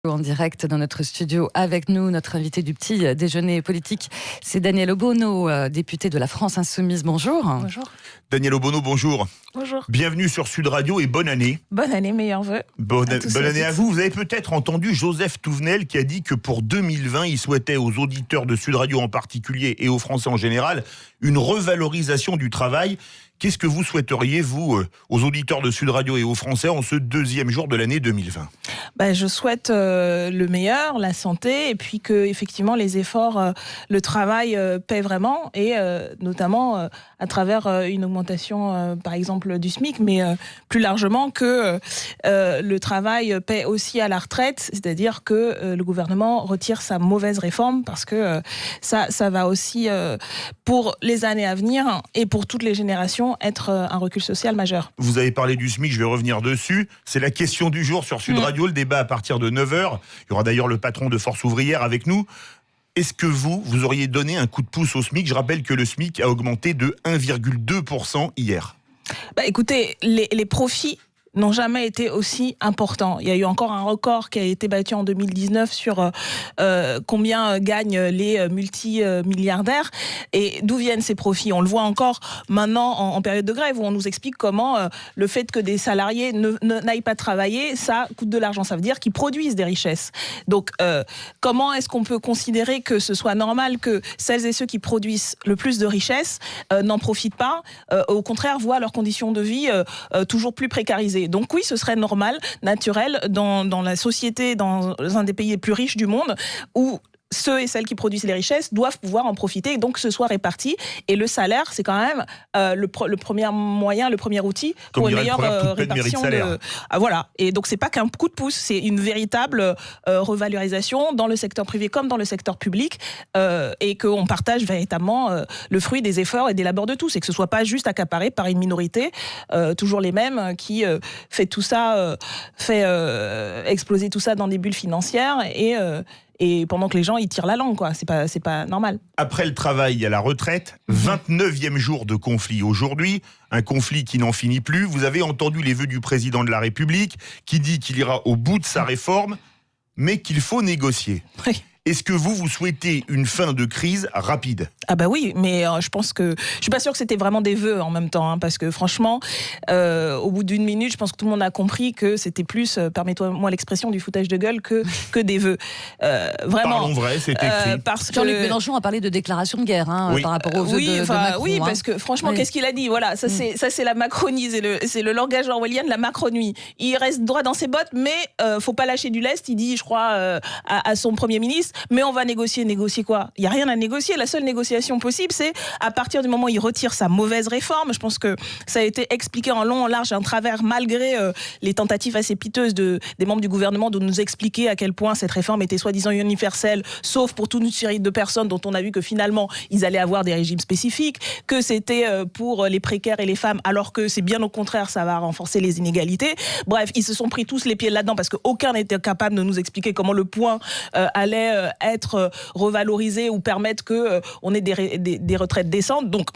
En direct dans notre studio avec nous, notre invité du petit déjeuner politique, c'est Daniel Obono, député de la France Insoumise. Bonjour. Bonjour. Daniel Obono, bonjour. Bonjour. Bienvenue sur Sud Radio et bonne année. Bonne année, meilleurs vœux. Bonne année à vous. Vous avez peut-être entendu Joseph Touvenel qui a dit que pour 2020, il souhaitait aux auditeurs de Sud Radio en particulier et aux Français en général une revalorisation du travail. Qu'est-ce que vous souhaiteriez, vous, aux auditeurs de Sud Radio et aux Français en ce deuxième jour de l'année 2020 ? Je souhaite le meilleur, la santé, et puis que effectivement les efforts, le travail paient vraiment, et notamment à travers une augmentation, par exemple, du SMIC, mais plus largement que le travail paie aussi à la retraite, c'est-à-dire que le gouvernement retire sa mauvaise réforme, parce que ça va aussi, pour les années à venir et pour toutes les générations, être un recul social majeur. Vous avez parlé du SMIC, je vais revenir dessus. C'est la question du jour sur Sud Radio, le débat à partir de 9h. Il y aura d'ailleurs le patron de Force Ouvrière avec nous. Est-ce que vous auriez donné un coup de pouce au SMIC ? Je rappelle que le SMIC a augmenté de 1,2% hier. Écoutez, les profits n'ont jamais été aussi importants. Il y a eu encore un record qui a été battu en 2019 sur combien gagnent les multimilliardaires et d'où viennent ces profits. On le voit encore maintenant en période de grève où on nous explique comment le fait que des salariés n'aillent pas travailler, ça coûte de l'argent. Ça veut dire qu'ils produisent des richesses. Donc, comment est-ce qu'on peut considérer que ce soit normal que celles et ceux qui produisent le plus de richesses n'en profitent pas, au contraire voient leurs conditions de vie toujours plus précarisées. Donc oui, ce serait normal, naturel, dans la société, dans un des pays les plus riches du monde, où ceux et celles qui produisent les richesses doivent pouvoir en profiter, et donc que ce soit réparti. Et le salaire, c'est quand même le premier moyen, le premier outil pour une meilleure répartition. Voilà. Et donc c'est pas qu'un coup de pouce, c'est une véritable revalorisation dans le secteur privé comme dans le secteur public, et qu'on partage véritablement le fruit des efforts et des labeurs de tous, et que ce soit pas juste accaparé par une minorité, toujours les mêmes, qui fait tout ça, fait exploser tout ça dans des bulles financières, et pendant que les gens, ils tirent la langue, quoi. C'est pas normal. Après le travail, il y a la retraite. 29e jour de conflit aujourd'hui. Un conflit qui n'en finit plus. Vous avez entendu les vœux du président de la République qui dit qu'il ira au bout de sa réforme, mais qu'il faut négocier. Oui. Est-ce que vous souhaitez une fin de crise rapide ? Oui, mais je pense que... Je suis pas sûre que c'était vraiment des vœux en même temps, parce que franchement, au bout d'une minute, je pense que tout le monde a compris que c'était plus, permettez-moi l'expression, du foutage de gueule que des vœux. Vraiment. Parlons vrai, c'est écrit. Jean-Luc Mélenchon a parlé de déclaration de guerre par rapport aux vœux de Macron. Oui, parce que franchement, qu'est-ce qu'il a dit ? Voilà, ça c'est la Macronie, c'est le langage orwellien de la Macronie. Il reste droit dans ses bottes, mais faut pas lâcher du lest, il dit, je crois, à son Premier ministre. Mais on va négocier. Négocier quoi ? Il n'y a rien à négocier. La seule négociation possible, c'est à partir du moment où il retire sa mauvaise réforme. Je pense que ça a été expliqué en long, en large et en travers, malgré les tentatives assez piteuses des membres du gouvernement de nous expliquer à quel point cette réforme était soi-disant universelle, sauf pour toute une série de personnes dont on a vu que finalement, ils allaient avoir des régimes spécifiques, que c'était pour les précaires et les femmes, alors que c'est bien au contraire, ça va renforcer les inégalités. Bref, ils se sont pris tous les pieds là-dedans parce qu'aucun n'était capable de nous expliquer comment le point allait être revalorisé ou permettre qu'on ait des retraites décentes. Donc,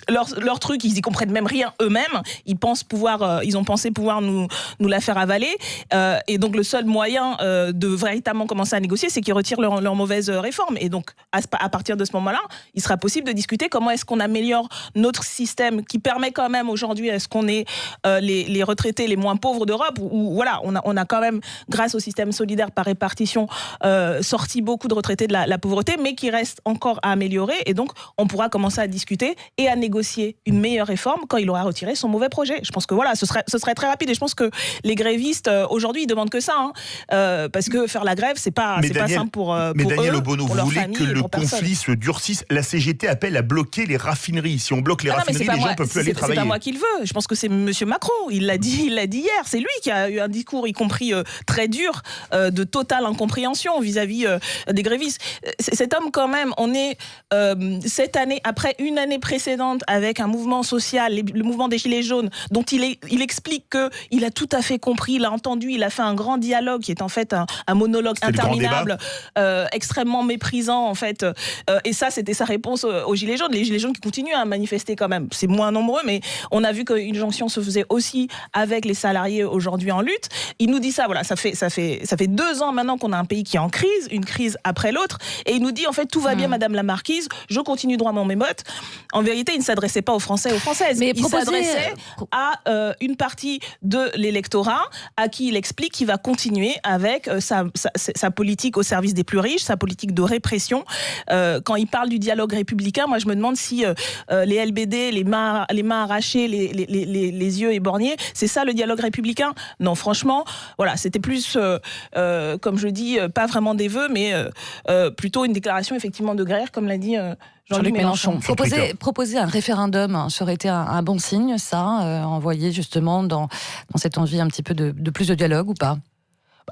leur truc, ils y comprennent même rien eux-mêmes. Ils ont pensé pouvoir nous la faire avaler. Et donc le seul moyen de véritablement commencer à négocier, c'est qu'ils retirent leur mauvaise réforme. Et donc à partir de ce moment-là, il sera possible de discuter comment est-ce qu'on améliore notre système qui permet quand même aujourd'hui à ce qu'on ait les retraités les moins pauvres d'Europe. Où voilà, on a quand même, grâce au système solidaire par répartition, sorti beaucoup de retraités de la pauvreté, mais qui reste encore à améliorer. Et donc on pourra commencer à discuter et à négocier une meilleure réforme quand il aura retiré son mauvais projet. Je pense que voilà, ce serait très rapide, et je pense que les grévistes aujourd'hui ils demandent que ça, parce que faire la grève c'est pas simple pour mais Daniel eux, Obono, vous voulez que le conflit se durcisse. La CGT appelle à bloquer les raffineries. Si on bloque les raffineries, les gens ne peuvent plus aller travailler. C'est pas moi qui le veux. Je pense que c'est Monsieur Macron. Il l'a dit hier. C'est lui qui a eu un discours, y compris très dur, de totale incompréhension vis-à-vis des grévistes. Cet homme, quand même, on est cette année, après une année précédente confronte avec un mouvement social, le mouvement des Gilets jaunes, dont il explique qu'il a tout à fait compris, il a entendu, il a fait un grand dialogue qui est en fait un monologue interminable, extrêmement méprisant en fait. Et ça, c'était sa réponse aux Gilets jaunes. Les Gilets jaunes qui continuent à manifester quand même. C'est moins nombreux, mais on a vu qu'une jonction se faisait aussi avec les salariés aujourd'hui en lutte. Il nous dit ça, voilà, ça fait 2 ans maintenant qu'on a un pays qui est en crise, une crise après l'autre, et il nous dit en fait tout va bien, Madame la Marquise, je continue droit dans mes bottes. En vérité, il ne s'adressait pas aux Français et aux Françaises. Mais il s'adressait à une partie de l'électorat à qui il explique qu'il va continuer avec sa politique au service des plus riches, sa politique de répression. Quand il parle du dialogue républicain, moi je me demande si les LBD, les mains arrachées, les yeux éborgnés, c'est ça le dialogue républicain? Non, franchement, voilà, c'était plus, comme je dis, pas vraiment des vœux, mais plutôt une déclaration effectivement de guerre, comme l'a dit Jean-Luc Mélenchon. Proposer un référendum, ça aurait été un bon signe, ça, envoyé justement dans cette envie un petit peu de plus de dialogue ou pas?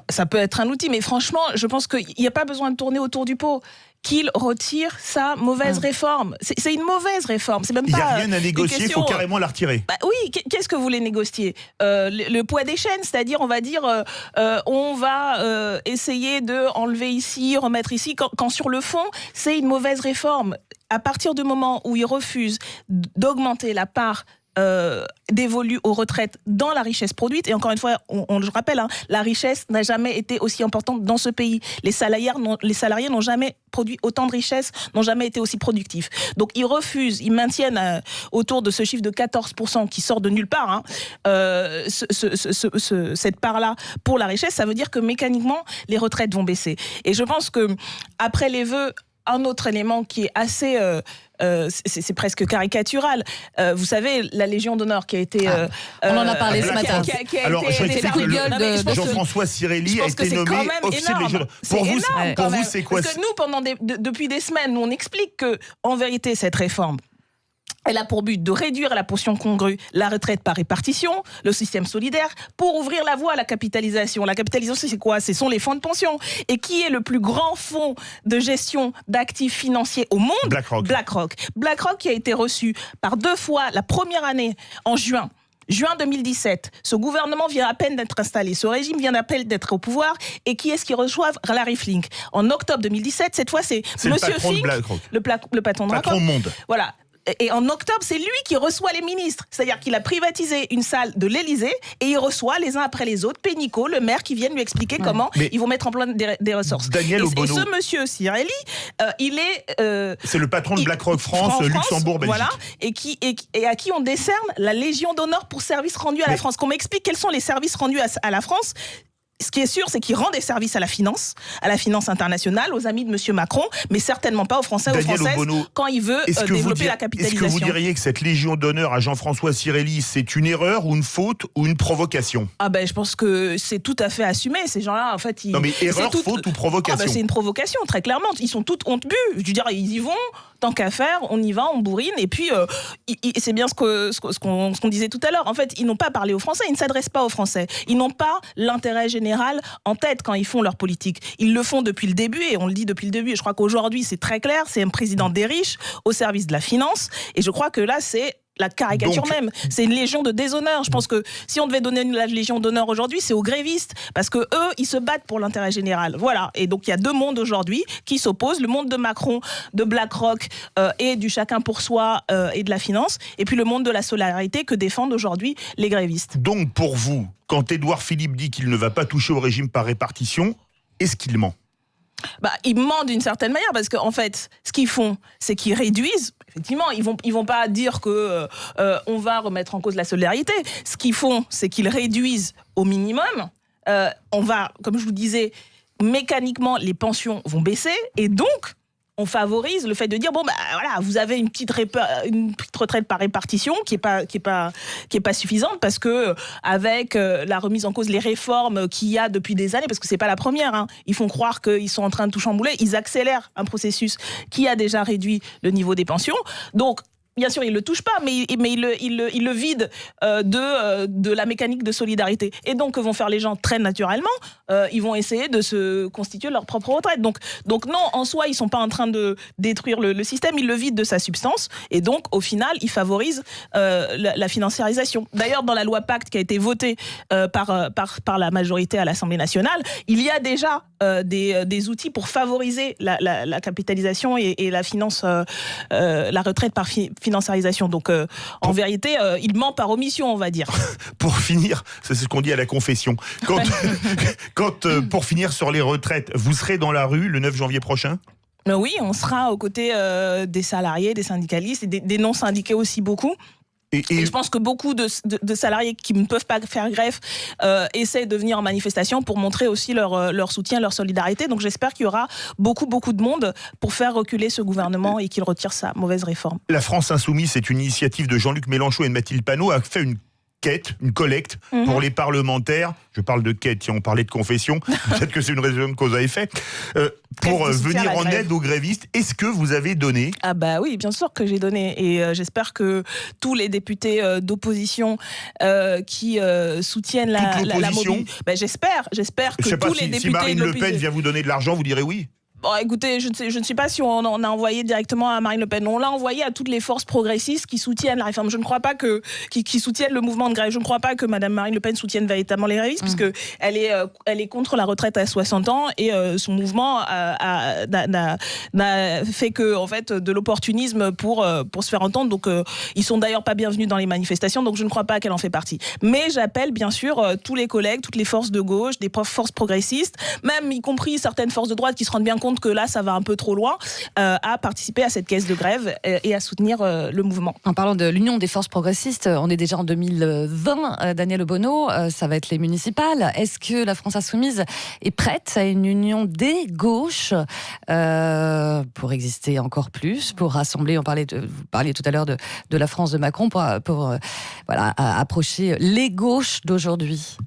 Ça peut être un outil, mais franchement, je pense qu'il n'y a pas besoin de tourner autour du pot. Qu'il retire sa mauvaise réforme. C'est une mauvaise réforme. C'est même il pas. Il n'y a rien à négocier, il faut carrément la retirer. Oui, qu'est-ce que vous voulez négocier? Le poids des chaînes, c'est-à-dire, on va dire, on va essayer de enlever ici, remettre ici, quand sur le fond, c'est une mauvaise réforme. À partir du moment où il refuse d'augmenter la part dévolue aux retraites dans la richesse produite, et encore une fois, je rappelle, la richesse n'a jamais été aussi importante dans ce pays. Les salariés n'ont jamais produit autant de richesse, n'ont jamais été aussi productifs. Donc ils refusent, ils maintiennent autour de ce chiffre de 14% qui sort de nulle part, cette part-là pour la richesse. Ça veut dire que mécaniquement, les retraites vont baisser. Et je pense que après les vœux, un autre élément qui est assez... c'est presque caricatural. Vous savez, la Légion d'honneur qui a été... on en a parlé ce matin. Alors, Jean-François Cirelli a été nommé officier de Légion d'honneur. Pour vous, c'est quoi? Parce que nous, depuis des semaines, on explique que, en vérité, cette réforme, elle a pour but de réduire la portion congrue, la retraite par répartition, le système solidaire, pour ouvrir la voie à la capitalisation. La capitalisation, c'est quoi? Ce sont les fonds de pension. Et qui est le plus grand fonds de gestion d'actifs financiers au monde? BlackRock. BlackRock qui a été reçu par 2 fois la première année en juin 2017, ce gouvernement vient à peine d'être installé, ce régime vient à peine d'être au pouvoir, et qui est-ce qui reçoit Larry Fink? En octobre 2017, cette fois c'est Monsieur Fink, le patron de BlackRock. Monde. Voilà. Et en octobre, c'est lui qui reçoit les ministres. C'est-à-dire qu'il a privatisé une salle de l'Élysée et il reçoit les uns après les autres Pénicaud, le maire, qui viennent lui expliquer comment ils vont mettre en place des ressources. Daniel Obono. Et ce monsieur Cirelli, il est... c'est le patron de BlackRock France, Luxembourg, Belgique. Voilà, et à qui on décerne la Légion d'honneur pour services rendus à la France. Qu'on m'explique quels sont les services rendus à la France. Ce qui est sûr, c'est qu'il rend des services à la finance internationale, aux amis de M. Macron, mais certainement pas aux Français, aux Françaises, quand il veut développer la capitalisation. Est-ce que vous diriez que cette Légion d'honneur à Jean-François Cirelli, c'est une erreur ou une faute ou une provocation? Je pense que c'est tout à fait assumé. Ces gens-là, en fait... Non mais erreur, faute ou provocation? C'est une provocation, très clairement. Ils sont toutes honte bues. Je veux dire, ils y vont, tant qu'à faire, on y va, on bourrine, et puis c'est bien ce qu'on disait tout à l'heure. En fait, ils n'ont pas parlé aux Français, ils ne s'adressent pas aux Français. Ils n'ont pas l'intérêt général en tête quand ils font leur politique. Ils le font depuis le début, et on le dit depuis le début, et je crois qu'aujourd'hui c'est très clair, c'est un président des riches au service de la finance, et je crois que là c'est la caricature même. C'est une légion de déshonneur. Je pense que si on devait donner la légion d'honneur aujourd'hui, c'est aux grévistes, parce que eux, ils se battent pour l'intérêt général. Voilà. Et donc il y a 2 mondes aujourd'hui qui s'opposent, le monde de Macron, de BlackRock et du chacun pour soi et de la finance, et puis le monde de la solidarité que défendent aujourd'hui les grévistes. Donc pour vous, quand Édouard Philippe dit qu'il ne va pas toucher au régime par répartition, est-ce qu'il ment? Ils mentent d'une certaine manière, parce qu'en fait, ce qu'ils font, c'est qu'ils réduisent. Effectivement, ils vont pas dire que on va remettre en cause la solidarité. Ce qu'ils font, c'est qu'ils réduisent au minimum. On va, comme je vous disais, mécaniquement, les pensions vont baisser, et donc on favorise le fait de dire voilà, vous avez une petite retraite par répartition qui est pas suffisante, parce que avec la remise en cause, les réformes qu'il y a depuis des années, parce que c'est pas la première, ils font croire qu'ils sont en train de tout chambouler, ils accélèrent un processus qui a déjà réduit le niveau des pensions. Donc bien sûr, il le touche pas, mais il le vide de la mécanique de solidarité. Et donc, que vont faire les gens très naturellement? Ils vont essayer de se constituer leur propre retraite. Donc non, en soi, ils sont pas en train de détruire le système, ils le vident de sa substance. Et donc, au final, ils favorisent la financiarisation. D'ailleurs, dans la loi Pacte qui a été votée par la majorité à l'Assemblée nationale, il y a déjà des outils pour favoriser la capitalisation et la finance, la retraite par financiarisation. Donc, en vérité, il ment par omission, on va dire. Pour finir, c'est ce qu'on dit à la confession. Pour finir sur les retraites, vous serez dans la rue le 9 janvier prochain ? Oui, on sera aux côtés des salariés, des syndicalistes et des non-syndiqués aussi beaucoup. Et je pense que beaucoup de salariés qui ne peuvent pas faire grève essaient de venir en manifestation pour montrer aussi leur soutien, leur solidarité. Donc j'espère qu'il y aura beaucoup de monde pour faire reculer ce gouvernement et qu'il retire sa mauvaise réforme. La France Insoumise, c'est une initiative de Jean-Luc Mélenchon et de Mathilde Panot, a fait une collecte pour les parlementaires. Je parle de quête, si on parlait de confession, peut-être que c'est une raison de cause à effet, pour venir en aide aux grévistes. Est-ce que vous avez donné ? Ah bah oui, bien sûr que j'ai donné. Et j'espère que tous les députés d'opposition qui soutiennent la mobilisation... J'espère que tous les députés si Marine Le Pen vient vous donner de l'argent, vous direz oui ? Bon, écoutez, je ne sais pas si on a envoyé directement à Marine Le Pen. On l'a envoyé à toutes les forces progressistes qui soutiennent la réforme. Je ne crois pas qui soutiennent le mouvement de grève. Je ne crois pas que Madame Marine Le Pen soutienne véritablement les grévistes, puisque elle est contre la retraite à 60 ans et son mouvement n'a fait que en fait de l'opportunisme pour se faire entendre. Donc ils sont d'ailleurs pas bienvenus dans les manifestations. Donc je ne crois pas qu'elle en fait partie. Mais j'appelle bien sûr tous les collègues, toutes les forces de gauche, des forces progressistes, même y compris certaines forces de droite qui se rendent bien compte que là, ça va un peu trop loin, à participer à cette caisse de grève et à soutenir le mouvement. En parlant de l'Union des forces progressistes, on est déjà en 2020. Daniel Obono, ça va être les municipales. Est-ce que la France Insoumise est prête à une union des gauches pour exister encore plus, pour rassembler, vous parliez tout à l'heure de la France de Macron, pour approcher les gauches d'aujourd'hui?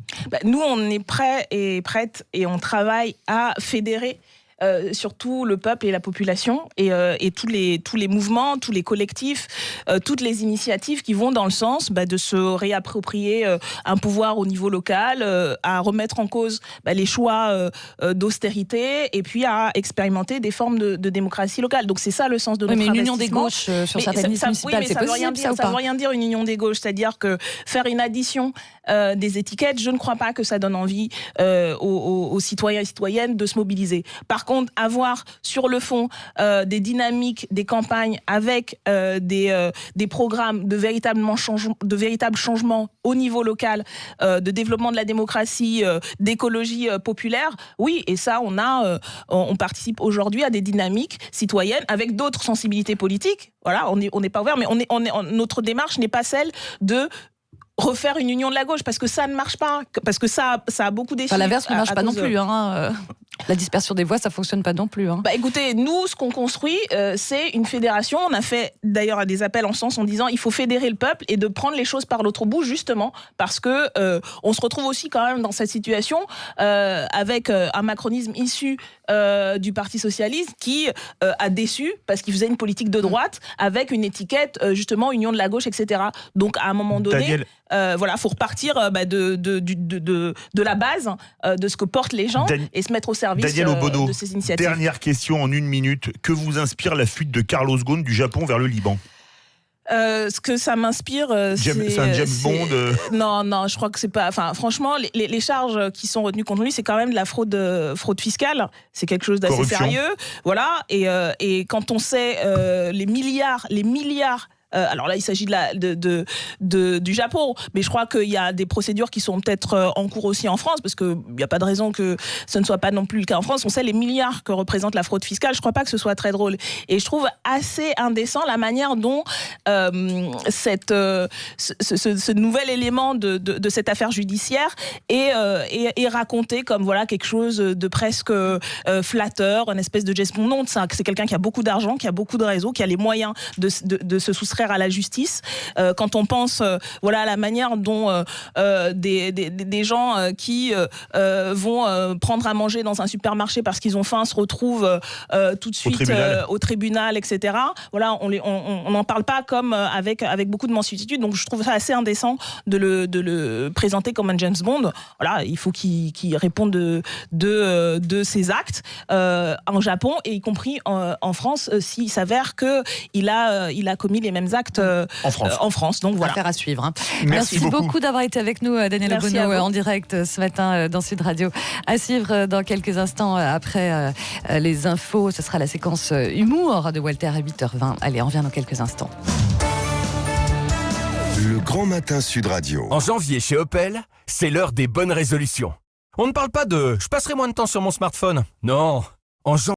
Nous, on est prêts et prêtes et on travaille à fédérer surtout le peuple et la population et tous les mouvements, tous les collectifs, toutes les initiatives qui vont dans le sens de se réapproprier un pouvoir au niveau local, à remettre en cause les choix d'austérité et puis à expérimenter des formes de démocratie locale. Donc c'est ça le sens de notre investissement. Mais une union des gauches sur certaines listes municipales, c'est possible, ça ou pas ? Ça ne veut rien dire une union des gauches, c'est-à-dire que faire une addition des étiquettes, je ne crois pas que ça donne envie aux citoyens et citoyennes de se mobiliser. Par contre, avoir sur le fond des dynamiques, des campagnes avec des programmes de véritables changements au niveau local, de développement de la démocratie, d'écologie populaire, oui, et ça, on participe aujourd'hui à des dynamiques citoyennes avec d'autres sensibilités politiques. Voilà, on n'est pas ouvert, mais notre démarche n'est pas celle de refaire une union de la gauche, parce que ça ne marche pas, parce que ça a beaucoup d'effets. L'inverse ne marche pas non plus. La dispersion des voix, ça fonctionne pas non plus. Écoutez, nous, ce qu'on construit, c'est une fédération. On a fait d'ailleurs des appels en ce sens en disant il faut fédérer le peuple et de prendre les choses par l'autre bout, justement, parce que on se retrouve aussi quand même dans cette situation avec un macronisme issu du Parti socialiste qui a déçu parce qu'il faisait une politique de droite avec une étiquette justement union de la gauche, etc. Donc à un moment donné, faut repartir de la base de ce que portent les gens et se mettre au service de ces initiatives. Dernière question en 1 minute. Que vous inspire la fuite de Carlos Ghosn du Japon vers le Liban ? Ce que ça m'inspire, c'est un James Bond. Non, je crois que c'est pas. Enfin, franchement, les charges qui sont retenues contre lui, c'est quand même de la fraude fiscale. C'est quelque chose d'assez sérieux. Voilà. Et quand on sait les milliards. Alors là, il s'agit du Japon, mais je crois qu'il y a des procédures qui sont peut-être en cours aussi en France, parce qu'il n'y a pas de raison que ce ne soit pas non plus le cas en France. On sait les milliards que représente la fraude fiscale. Je ne crois pas que ce soit très drôle. Et je trouve assez indécent la manière dont ce nouvel élément de cette affaire judiciaire est raconté comme quelque chose de presque flatteur, une espèce de geste. Non, c'est quelqu'un qui a beaucoup d'argent, qui a beaucoup de réseaux, qui a les moyens de se soustraire affaire à la justice. Quand on pense voilà, à la manière dont des gens qui vont prendre à manger dans un supermarché parce qu'ils ont faim se retrouvent tout de suite au tribunal, etc. Voilà, on n'en parle pas comme avec beaucoup de mansuétude. Donc je trouve ça assez indécent de le présenter comme un James Bond. Voilà, il faut qu'il réponde de ses actes en Japon et y compris en France s'il s'avère qu'il a commis les mêmes actes en France. Donc voilà. Affaire à suivre. Hein. Merci beaucoup d'avoir été avec nous, Daniel Obono, en direct ce matin dans Sud Radio. À suivre dans quelques instants après les infos. Ce sera la séquence humour de Walter à 8h20. Allez, on revient dans quelques instants. Le Grand Matin Sud Radio. En janvier, chez Opel, c'est l'heure des bonnes résolutions. On ne parle pas de « je passerai moins de temps sur mon smartphone ». Non, en janvier.